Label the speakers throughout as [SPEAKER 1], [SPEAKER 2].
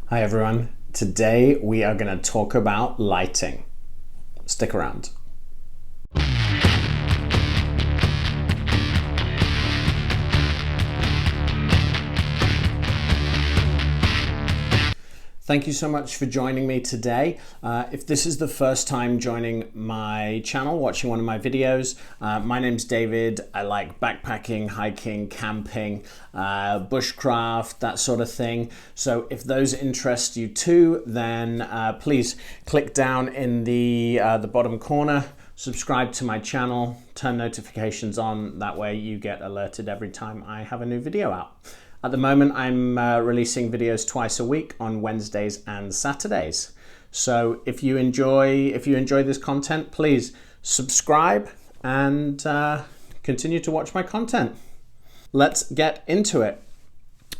[SPEAKER 1] Hi everyone, today we are going to talk about lighting. Stick around. Thank you so much for joining me today. If this is the first time joining my channel, watching one of my videos, my name's David. I like backpacking, hiking, camping, bushcraft, that sort of thing. So if those interest you too, then please click down in the bottom corner, subscribe to my channel, turn notifications on. That way you get alerted every time I have a new video out. At the moment, I'm releasing videos twice a week on Wednesdays and Saturdays. So if you enjoy this content, please subscribe and continue to watch my content. Let's get into it.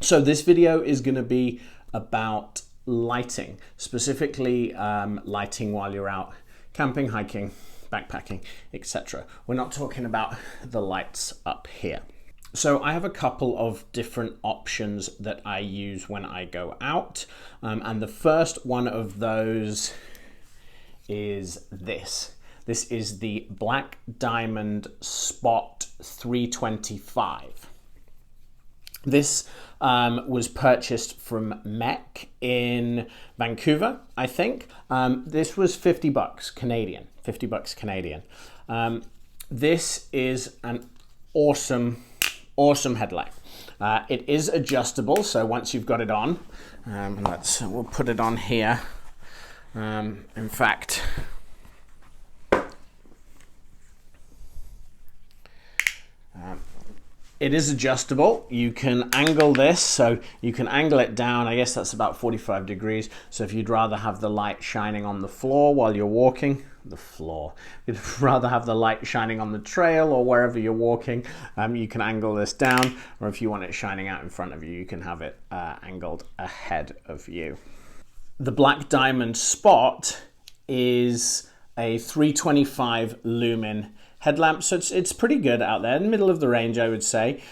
[SPEAKER 1] So this video is going to be about lighting, specifically lighting while you're out camping, hiking, backpacking, etc. We're not talking about the lights up here. So I have a couple of different options that I use when I go out. And the first one of those is this. This is the Black Diamond Spot 325. This was purchased from Mech in Vancouver, I think. This was $50 Canadian, $50 Canadian. This is an awesome headlight. It is adjustable, so once you've got it on, we'll put it on here. In fact, it is adjustable. You can angle this, so you can angle it down. I guess that's about 45 degrees. So if you'd rather have the light shining on the floor while you're walking, you'd rather have the light shining on the trail or wherever you're walking, you can angle this down, or if you want it shining out in front of you, you can have it angled ahead of you. The Black Diamond Spot is a 325 lumen headlamp, so it's pretty good out there in the middle of the range, I would say.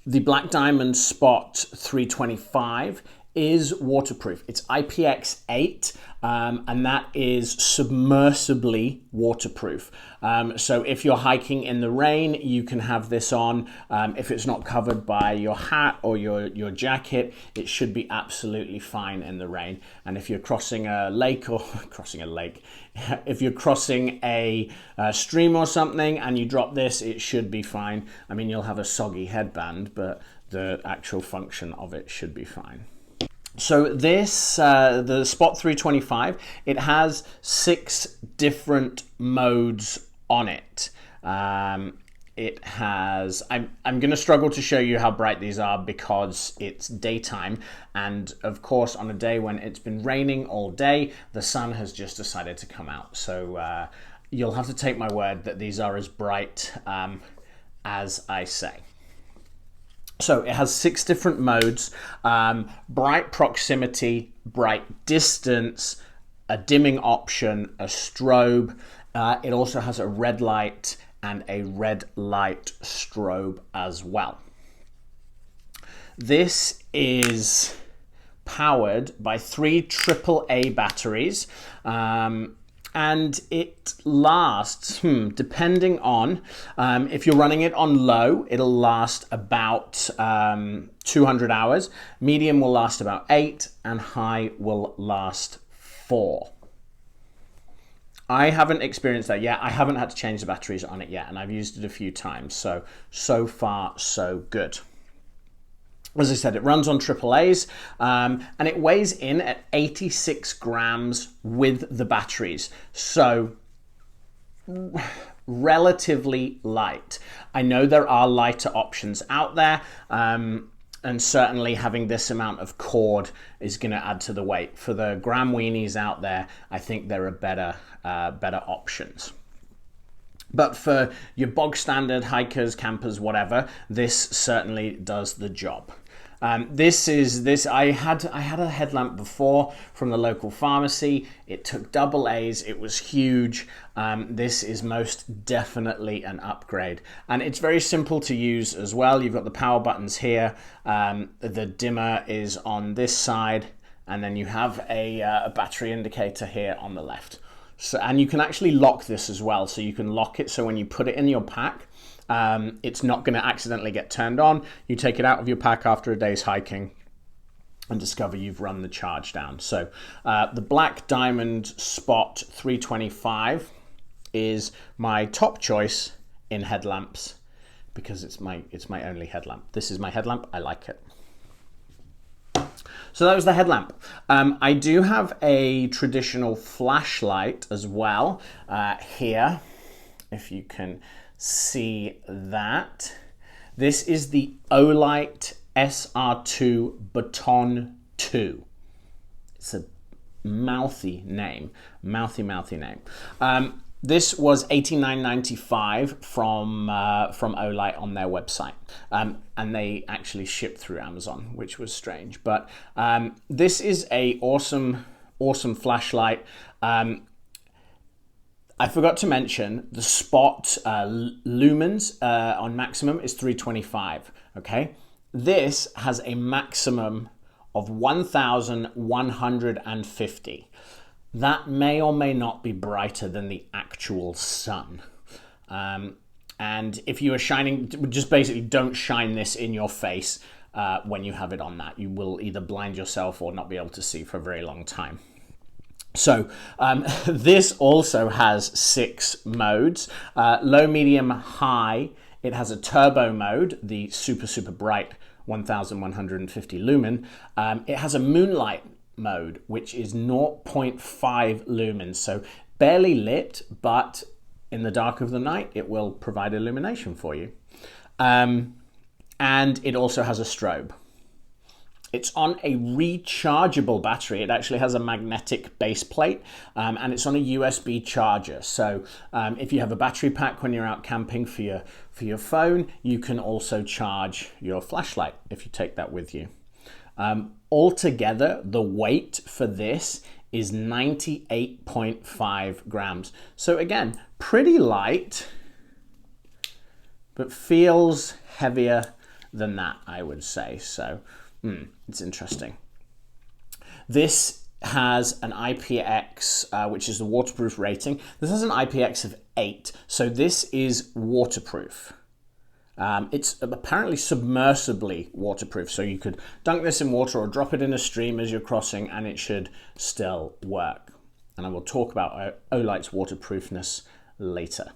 [SPEAKER 1] The Black Diamond Spot 325 is waterproof. It's IPX8, and that is submersibly waterproof. So if you're hiking in the rain, you can have this on. If it's not covered by your hat or your jacket, it should be absolutely fine in the rain. And if you're crossing a lake or if you're crossing a stream or something and you drop this, it should be fine. I mean, you'll have a soggy headband, but the actual function of it should be fine. So this, the Spot 325, it has 6 different modes on it. It has, I'm going to struggle to show you how bright these are because it's daytime. And of course, on a day when it's been raining all day, the sun has just decided to come out. So you'll have to take my word that these are as bright as I say. So it has 6 different modes: bright proximity, bright distance, a dimming option, a strobe. It also has a red light and a red light strobe as well. This is powered by 3 AAA batteries. And it lasts, depending on, if you're running it on low, it'll last about 200 hours. Medium will last about 8, and high will last 4. I haven't experienced that yet. I haven't had to change the batteries on it yet, and I've used it a few times. So far, so good. As I said, it runs on AAAs, and it weighs in at 86 grams with the batteries. So relatively light. I know there are lighter options out there, and certainly having this amount of cord is going to add to the weight. For the gram weenies out there, I think there are better options. But for your bog standard hikers, campers, whatever, this certainly does the job. I had a headlamp before from the local pharmacy. It took AA's. It was huge. This is most definitely an upgrade, and it's very simple to use as well. You've got the power buttons here. The dimmer is on this side, and then you have a battery indicator here on the left. So, and you can actually lock this as well. So you can lock it so when you put it in your pack, it's not going to accidentally get turned on. You take it out of your pack after a day's hiking and discover you've run the charge down. So the Black Diamond Spot 325 is my top choice in headlamps because it's my only headlamp. This is my headlamp. I like it. So that was the headlamp. I do have a traditional flashlight as well here, if you can see that. This is the Olight SR2 Baton 2. It's a mouthy name, mouthy name. This was $89.95 from Olight on their website, and they actually shipped through Amazon, which was strange. But this is a awesome flashlight. I forgot to mention the Spot lumens on maximum is 325. Okay, this has a maximum of 1,150. That may or may not be brighter than the actual sun. And if you are shining, just basically don't shine this in your face when you have it on that. You will either blind yourself or not be able to see for a very long time. So this also has 6 modes, low, medium, high. It has a turbo mode, the super bright 1150 lumen. It has a moonlight mode, which is 0.5 lumens, so barely lit, but in the dark of the night it will provide illumination for you. And it also has a strobe. It's on a rechargeable battery. It actually has a magnetic base plate, and it's on a USB charger. So if you have a battery pack when you're out camping for your phone, you can also charge your flashlight if you take that with you. Altogether, the weight for this is 98.5 grams. So again, pretty light, but feels heavier than that, I would say. So it's interesting. This has an IPX, which is the waterproof rating. This has an IPX of 8, so this is waterproof. It's apparently submersibly waterproof, so you could dunk this in water or drop it in a stream as you're crossing and it should still work. And I will talk about Olight's waterproofness later.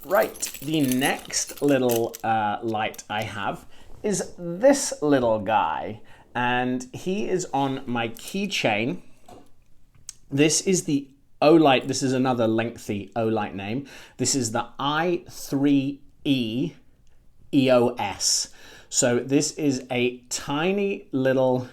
[SPEAKER 1] Right, the next little light I have is this little guy, and he is on my keychain. This is the Olight, this is another lengthy Olight name. This is the i3E EOS. So this is a tiny little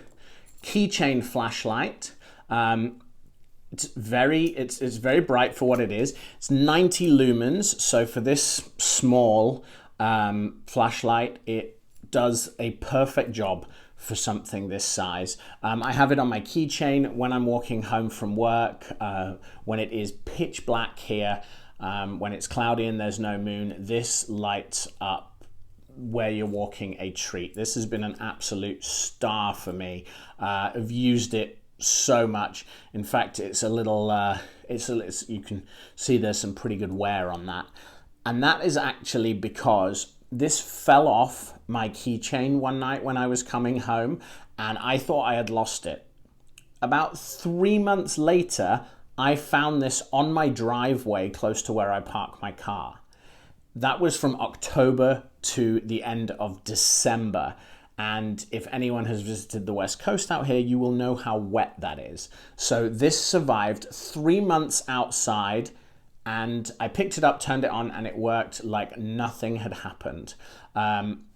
[SPEAKER 1] keychain flashlight. It's very bright for what it is. It's 90 lumens. So for this small flashlight, it does a perfect job for something this size. I have it on my keychain when I'm walking home from work, when it is pitch black here, when it's cloudy and there's no moon. This lights up where you're walking a treat. This has been an absolute star for me. I've used it so much. In fact, it's a little, you can see there's some pretty good wear on that. And that is actually because this fell off my keychain one night when I was coming home and I thought I had lost it. About 3 months later, I found this on my driveway close to where I park my car. That was from October to the end of December. And if anyone has visited the West Coast out here, you will know how wet that is. So this survived 3 months outside, and I picked it up, turned it on, and it worked like nothing had happened.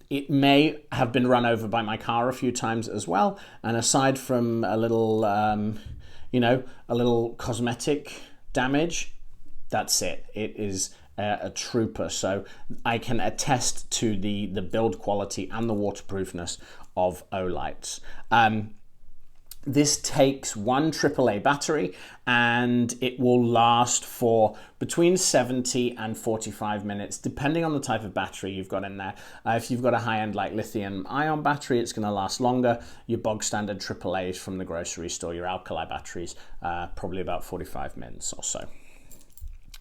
[SPEAKER 1] It may have been run over by my car a few times as well. And aside from a little, a little cosmetic damage, that's it. It is a trooper. So I can attest to the build quality and the waterproofness of Olights. This takes one AAA battery and it will last for between 70 and 45 minutes, depending on the type of battery you've got in there. If you've got a high-end like lithium-ion battery, it's going to last longer. Your bog standard AAAs from the grocery store, your alkali batteries, probably about 45 minutes or so.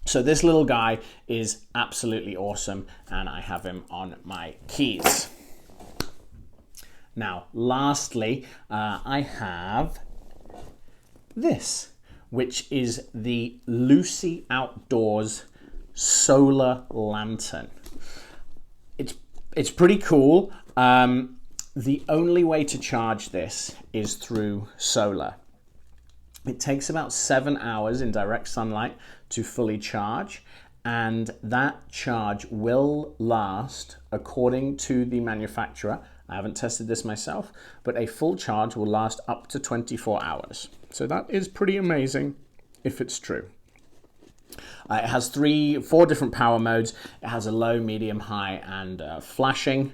[SPEAKER 1] So this little guy is absolutely awesome, and I have him on my keys. Now, lastly, I have this, which is the Luci Outdoors solar lantern. It's pretty cool. The only way to charge this is through solar. It takes about 7 hours in direct sunlight to fully charge, and that charge will last, according to the manufacturer, I haven't tested this myself, but a full charge will last up to 24 hours. So that is pretty amazing if it's true. It has 4 different power modes. It has a low, medium, high, and flashing,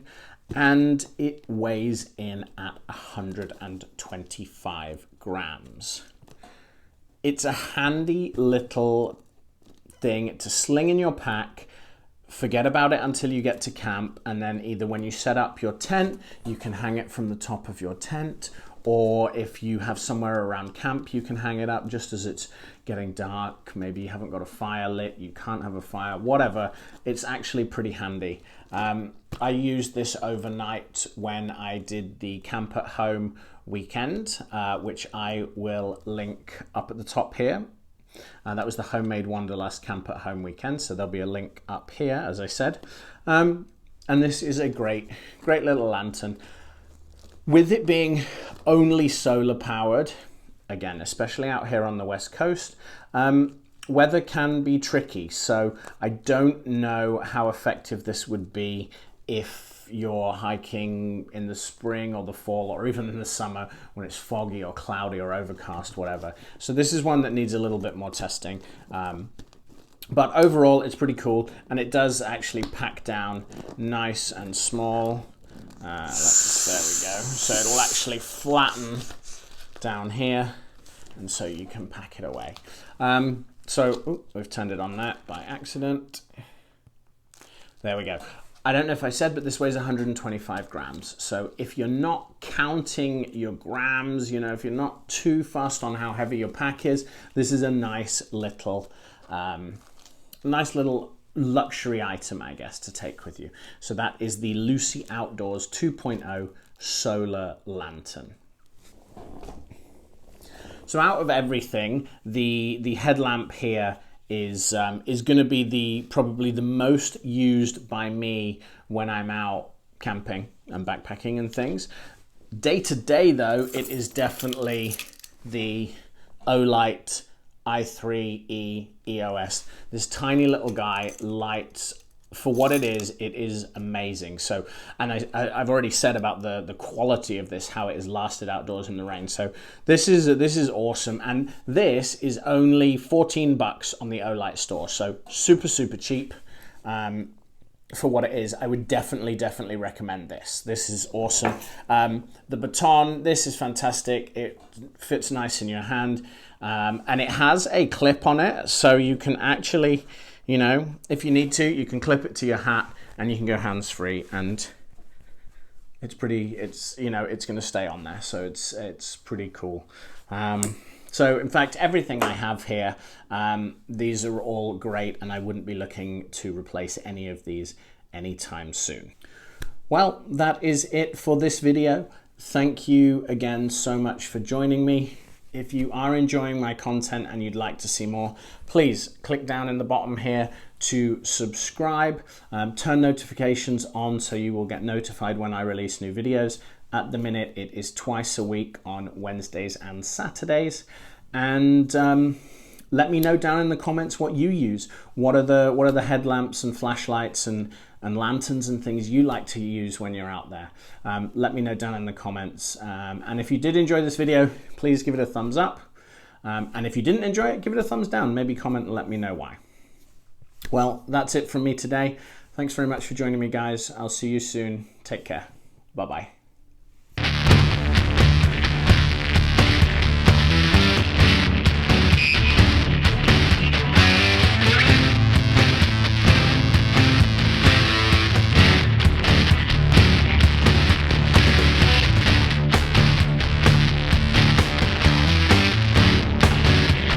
[SPEAKER 1] and it weighs in at 125 grams. It's a handy little thing to sling in your pack. Forget about it until you get to camp, and then either when you set up your tent, you can hang it from the top of your tent, or if you have somewhere around camp, you can hang it up just as it's getting dark. Maybe you haven't got a fire lit, you can't have a fire, whatever. It's actually pretty handy. I used this overnight when I did the camp at home weekend, which I will link up at the top here. That was the Homemade Wanderlust Camp at Home weekend, so there'll be a link up here, as I said. And this is a great little lantern. With it being only solar powered, again, especially out here on the West Coast, weather can be tricky. So I don't know how effective this would be if you're hiking in the spring or the fall, or even in the summer when it's foggy or cloudy or overcast, whatever. So this is one that needs a little bit more testing. But overall, it's pretty cool, and it does actually pack down nice and small. There we go. So it'll actually flatten down here, and so you can pack it away. We've turned it on that by accident. There we go. I don't know if I said, but this weighs 125 grams. So if you're not counting your grams, if you're not too fussed on how heavy your pack is, this is a nice little luxury item, I guess, to take with you. So that is the Luci Outdoors 2.0 solar lantern. So out of everything, the headlamp here is going to be probably the most used by me when I'm out camping and backpacking and things. Day to day though, it is definitely the Olight i3E EOS. This tiny little guy lights, for what it is amazing. So, and I've already said about the quality of this, how it has lasted outdoors in the rain. So this is awesome, and this is only 14 bucks on the Olight store. So super cheap for what it is. I would definitely recommend this. This is awesome. The Baton, this is fantastic. It fits nice in your hand, and it has a clip on it, so you can actually, if you need to, you can clip it to your hat and you can go hands-free, and it's going to stay on there. So it's pretty cool. So in fact, everything I have here, these are all great, and I wouldn't be looking to replace any of these anytime soon. Well, that is it for this video. Thank you again so much for joining me. If you are enjoying my content and you'd like to see more, please click down in the bottom here to subscribe. Turn notifications on so you will get notified when I release new videos. At the minute, it is twice a week on Wednesdays and Saturdays. And let me know down in the comments what you use. What are the headlamps and flashlights and lanterns and things you like to use when you're out there? Let me know down in the comments. And if you did enjoy this video, please give it a thumbs up. And if you didn't enjoy it, give it a thumbs down. Maybe comment and let me know why. Well, that's it from me today. Thanks very much for joining me, guys. I'll see you soon. Take care. Bye-bye.